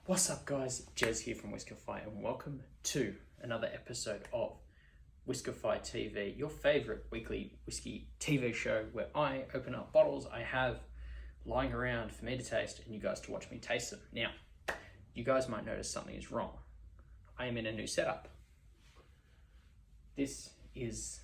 What's up guys, Jez here from Whiskefy and welcome to another episode of WhiskefyTV, your favourite weekly whiskey TV show where I open up bottles I have lying around for me to taste and you guys to watch me taste them. Now, you guys might notice something is wrong. I am in a new setup. This is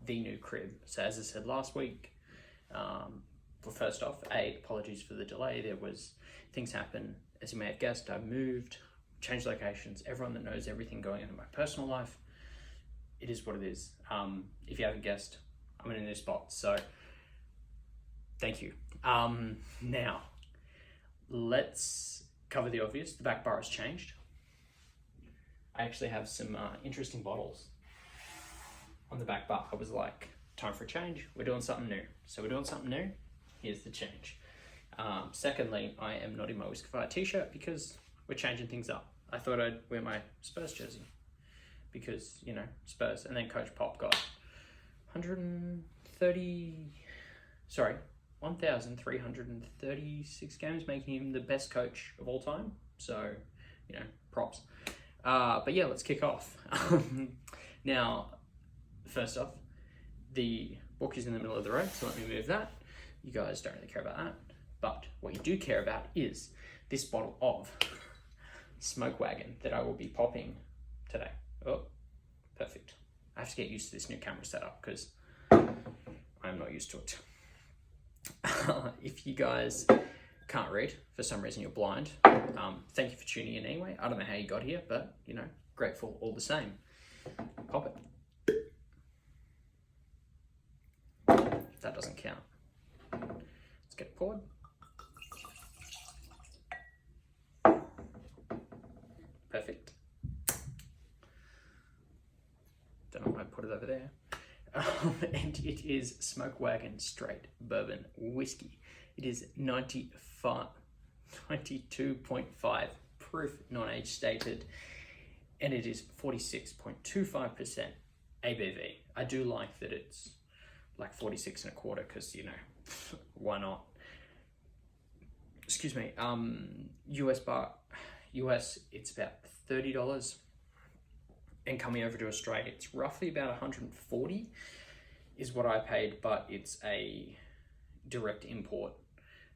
the new crib. So as I said last week, well, first off, apologies for the delay. There was things happen. As you may have guessed, I moved, changed locations. Everyone that knows everything going on in my personal life, it is what it is. If you haven't guessed, I'm in a new spot. So thank you. Now, let's cover the obvious. The back bar has changed. I actually have some interesting bottles on the back bar. I was like, time for a change. We're doing something new. So we're doing something new. Here's the change. Secondly, I am not in my Whiskefy t-shirt because we're changing things up. I thought I'd wear my Spurs jersey because, you know, Spurs. And then Coach Pop got 1,336 games, making him the best coach of all time. So, you know, props. But yeah, let's kick off. Now, first off, the book is in the middle of the road, so let me move that. You guys don't really care about that. But what you do care about is this bottle of Smoke Wagon that I will be popping today. Oh, perfect. I have to get used to this new camera setup because I'm not used to it. If you guys can't read, for some reason you're blind, thank you for tuning in anyway. I don't know how you got here, but, you know, grateful all the same. Pop it. That doesn't count. Let's get it poured. Perfect. Don't know why I put it over there. And it is Smoke Wagon Straight Bourbon Whiskey. It is 92.5 proof, non-age stated, and it is 46.25% ABV. I do like that it's like 46 and a quarter because, you know, why not? Excuse me. US, it's about $30, and coming over to Australia, it's roughly about 140 is what I paid, but it's a direct import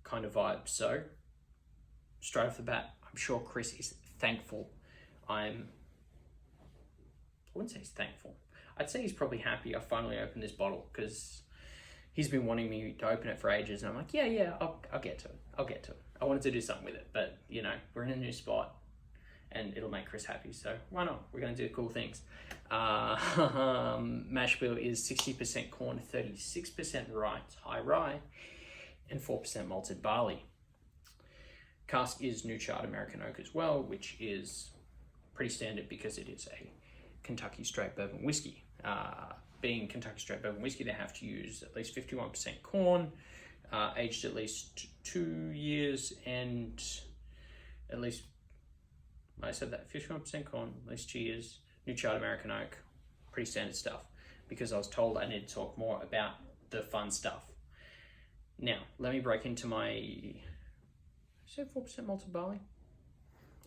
kind of vibe. So straight off the bat, I'm sure Chris is thankful. I wouldn't say he's thankful. I'd say he's probably happy I finally opened this bottle because he's been wanting me to open it for ages, and I'm like, yeah, I'll get to it. I wanted to do something with it, but, you know, we're in a new spot, and it'll make Chris happy, so why not? We're going to do cool things. Mash bill is 60% corn, 36% high rye, and 4% malted barley. Cask is New Charred American Oak as well, which is pretty standard because it is a Kentucky Straight Bourbon whiskey. Being Kentucky Straight Bourbon whiskey, they have to use at least 51% corn, aged at least 2 years, and at least, I said that, 51% corn, at least 2 years, New Charred American Oak, pretty standard stuff, because I was told I need to talk more about the fun stuff. Now, let me break into my, I said 4% malted barley?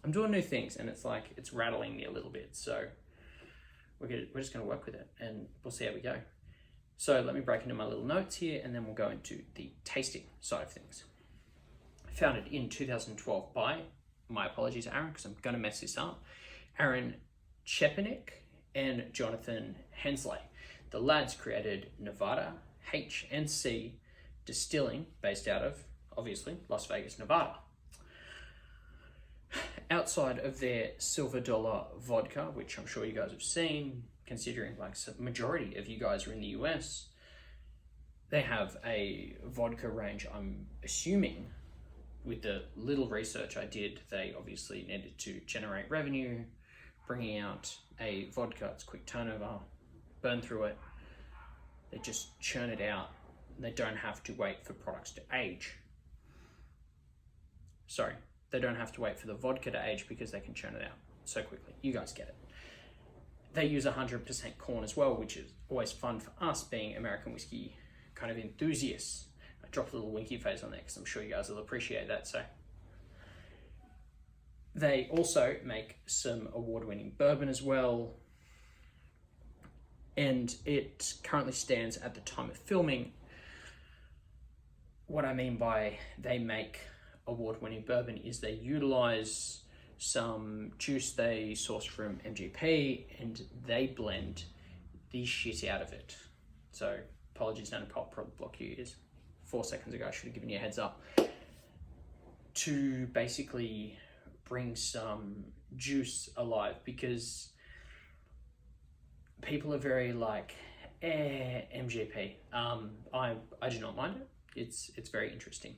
I'm doing new things, and it's like, it's rattling me a little bit, so we're just going to work with it and we'll see how we go. So let me break into my little notes here and then we'll go into the tasting side of things. Founded in 2012 by, my apologies Aaron because I'm going to mess this up, Aaron Chepenik and Johnathan Hensleigh. The lads created Nevada H&C Distilling, based out of, obviously, Las Vegas, Nevada. Outside of their Silver Dollar Vodka, which I'm sure you guys have seen, considering like the majority of you guys are in the US, they have a vodka range. I'm assuming, with the little research I did, they obviously needed to generate revenue, bringing out a vodka. It's quick turnover, burn through it. They just churn it out. They don't have to wait for products to age. Sorry. They don't have to wait for the vodka to age because they can churn it out so quickly. You guys get it. They use 100% corn as well, which is always fun for us being American whiskey kind of enthusiasts. I dropped a little winky face on there because I'm sure you guys will appreciate that. So They also make some award-winning bourbon as well. And it currently stands at the time of filming. What I mean by they make award-winning bourbon is they utilize some juice they source from MGP and they blend the shit out of it. So apologies, down I'll probably block your ears. 4 seconds ago, I should have given you a heads up. To basically bring some juice alive, because people are very like, MGP. I do not mind it. It's very interesting.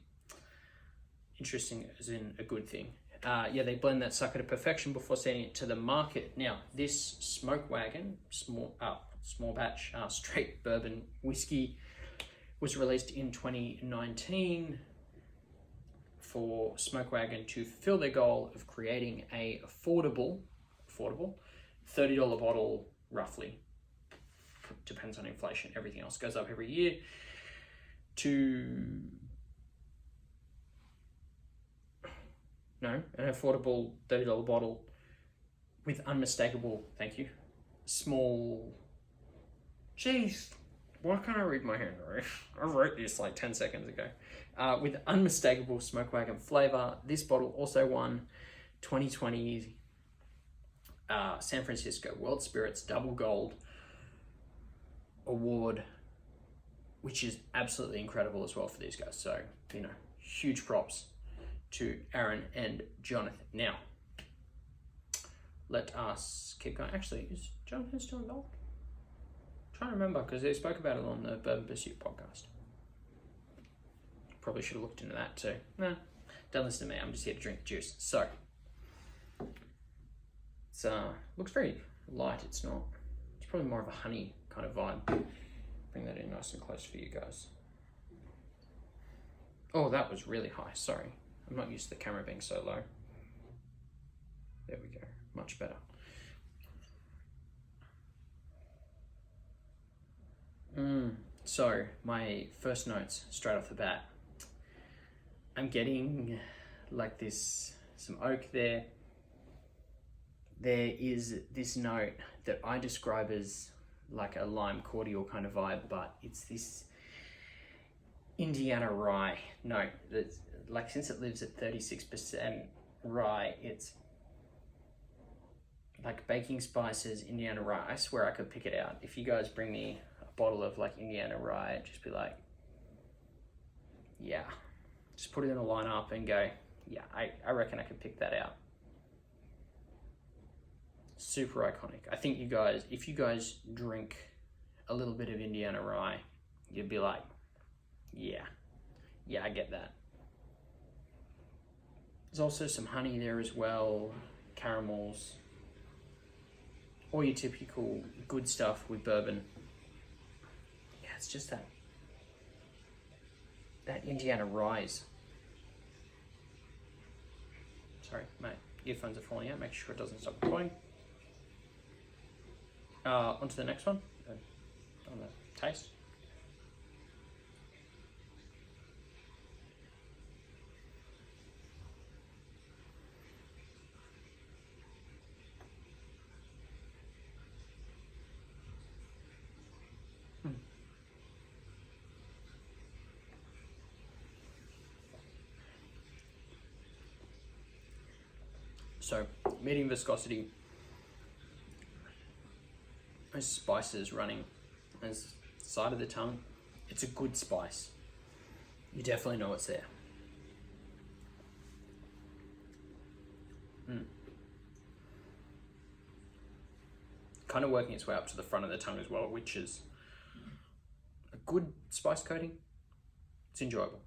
Interesting as in a good thing. Yeah, they blend that sucker to perfection before sending it to the market. Now, this Smoke Wagon small batch straight bourbon whiskey was released in 2019 for Smoke Wagon to fulfill their goal of creating a affordable $30 bottle, roughly. Depends on inflation. Everything else goes up every year. An affordable $30 bottle with unmistakable, thank you, small, jeez, why can't I read my handwriting? I wrote this like 10 seconds ago. With unmistakable Smoke Wagon flavour. This bottle also won 2020 San Francisco World Spirits Double Gold Award, which is absolutely incredible as well for these guys. So, you know, huge props to Aaron and Johnathan. Now, let us keep going. Actually, is Johnathan still involved? I'm trying to remember, because they spoke about it on the Bourbon Pursuit podcast. Probably should have looked into that too. No, don't listen to me. I'm just here to drink juice. So, it's looks very light. It's not. It's probably more of a honey kind of vibe. Bring that in nice and close for you guys. Oh, that was really high. Sorry. I'm not used to the camera being so low. There we go. Much better. So, my first notes straight off the bat. I'm getting like this, some oak there. There is this note that I describe as like a lime cordial kind of vibe, but it's this Indiana rye note that's like, since it lives at 36% rye, it's like baking spices, Indiana rye. I swear I could pick it out. If you guys bring me a bottle of like Indiana rye, I'd just be like, yeah, just put it in a lineup and go, yeah, I reckon I could pick that out. Super iconic. I think you guys, if you guys drink a little bit of Indiana rye, you'd be like, yeah, I get that. There's also some honey there as well, caramels, all your typical good stuff with bourbon. Yeah, it's just that Indiana rise. Sorry, mate, earphones are falling out. Make sure it doesn't stop recording. On to the next one, on the taste. So, medium viscosity, those spices running as side of the tongue. It's a good spice. You definitely know it's there. Kind of working its way up to the front of the tongue as well, which is a good spice coating. It's enjoyable.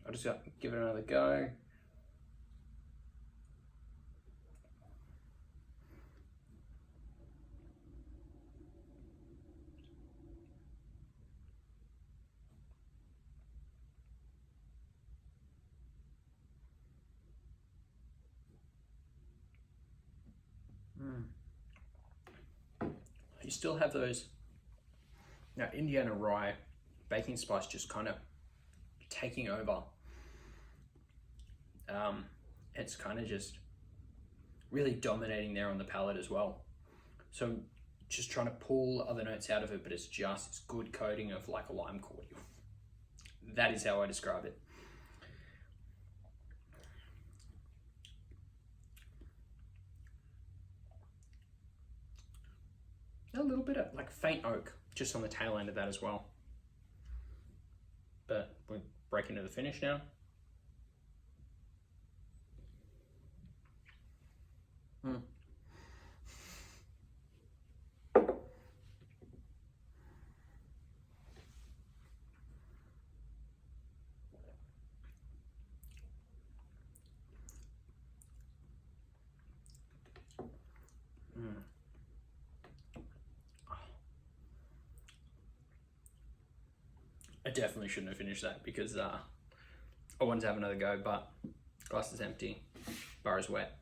I'll just give it another go. You still have those, now Indiana rye, baking spice just kind of taking over. It's kind of just really dominating there on the palate as well. So just trying to pull other notes out of it, but it's just this good coating of like a lime cordial. That is how I describe it. A little bit of like faint oak just on the tail end of that as well. But we're breaking to the finish now. I definitely shouldn't have finished that because I wanted to have another go, but glass is empty, bar is wet.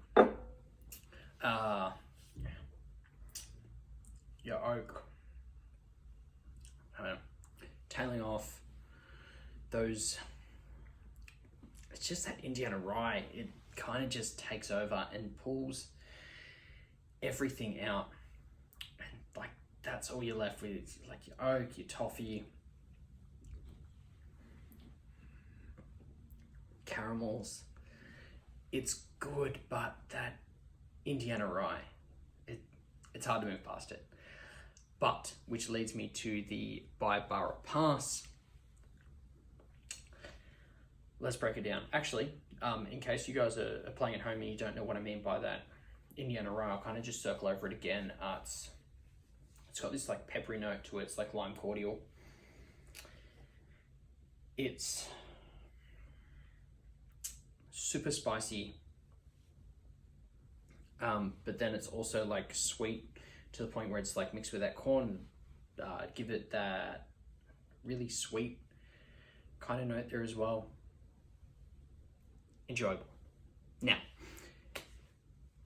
Your oak, I don't know, tailing off those, it's just that Indiana rye, it kind of just takes over and pulls everything out, and like that's all you're left with, like your oak, your toffee, caramels. It's good, but that Indiana rye, it's hard to move past it. But which leads me to the Barbara Pass. Let's break it down. Actually, in case you guys are playing at home and you don't know what I mean by that Indiana rye, I'll kind of just circle over it again. It's got this like peppery note to it. It's like lime cordial. It's super spicy, but then it's also like sweet to the point where it's like mixed with that corn, give it that really sweet kind of note there as well. Enjoyable. Now,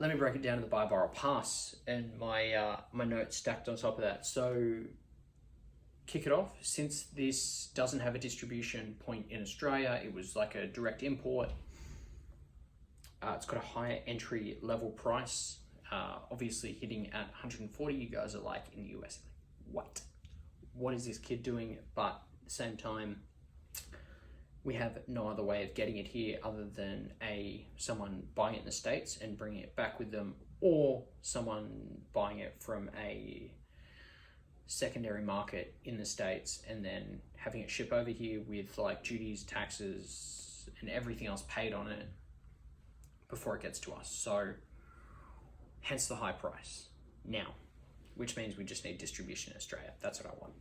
let me break it down to the Barbara Pass and my my notes stacked on top of that. So, kick it off. Since this doesn't have a distribution point in Australia, it was like a direct import. It's got a higher entry level price, obviously hitting at 140. You guys are like, in the US, like, what is this kid doing? But at the same time, we have no other way of getting it here other than someone buying it in the States and bringing it back with them, or someone buying it from a secondary market in the States and then having it ship over here with like duties, taxes, and everything else paid on it before it gets to us. So hence the high price now, which means we just need distribution in Australia. That's what I want.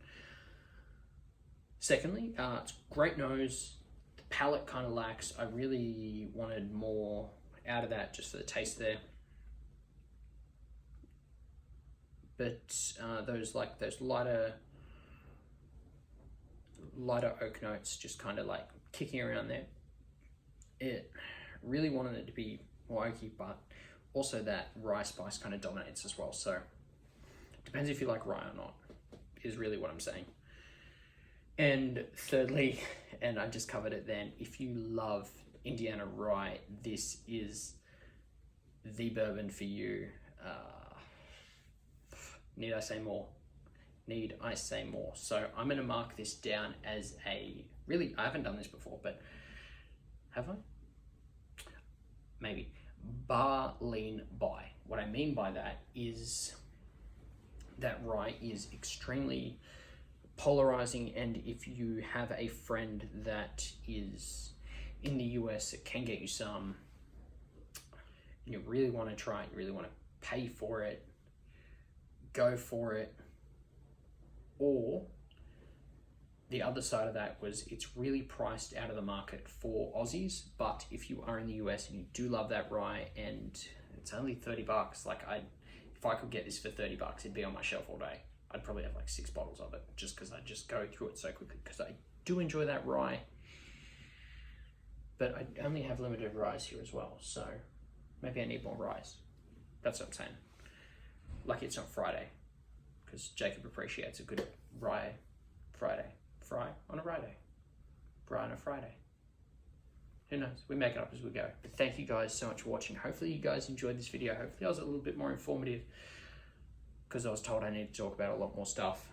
Secondly, it's great nose. The palate kind of lacks. I really wanted more out of that just for the taste there. But those lighter oak notes just kind of like kicking around there. It really wanted it to be more oaky, but also that rye spice kind of dominates as well. So depends if you like rye or not, is really what I'm saying. And thirdly, and I just covered it then, if you love Indiana rye, this is the bourbon for you. Need I say more? Need I say more? So I'm going to mark this down as I haven't done this before, but have I? Maybe. Bar lean buy. What I mean by that is that rye is extremely polarizing, and if you have a friend that is in the US that can get you some, and you really want to try it, you really want to pay for it, go for it. Or the other side of that was it's really priced out of the market for Aussies, but if you are in the US and you do love that rye and it's only $30, like if I could get this for $30, it'd be on my shelf all day. I'd probably have like 6 bottles of it just because I just go through it so quickly because I do enjoy that rye. But I only have limited ryes here as well, so maybe I need more ryes. That's what I'm saying. Lucky it's not Friday, because Jacob appreciates a good rye Friday. Fry on a Friday. Fry on a Friday. Who knows? We make it up as we go. But thank you guys so much for watching. Hopefully you guys enjoyed this video. Hopefully I was a little bit more informative, because I was told I need to talk about a lot more stuff.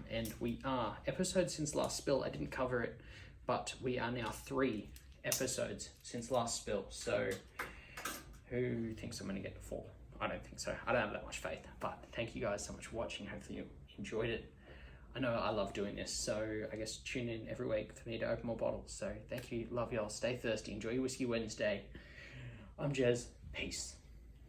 And we are, episodes since last spill, I didn't cover it, but we are now 3 episodes since last spill. So who thinks I'm going to get to 4? I don't think so. I don't have that much faith. But thank you guys so much for watching. Hopefully you enjoyed it. I know I love doing this, so I guess tune in every week for me to open more bottles. So thank you. Love y'all. Stay thirsty. Enjoy your Whiskey Wednesday. I'm Jez. Peace.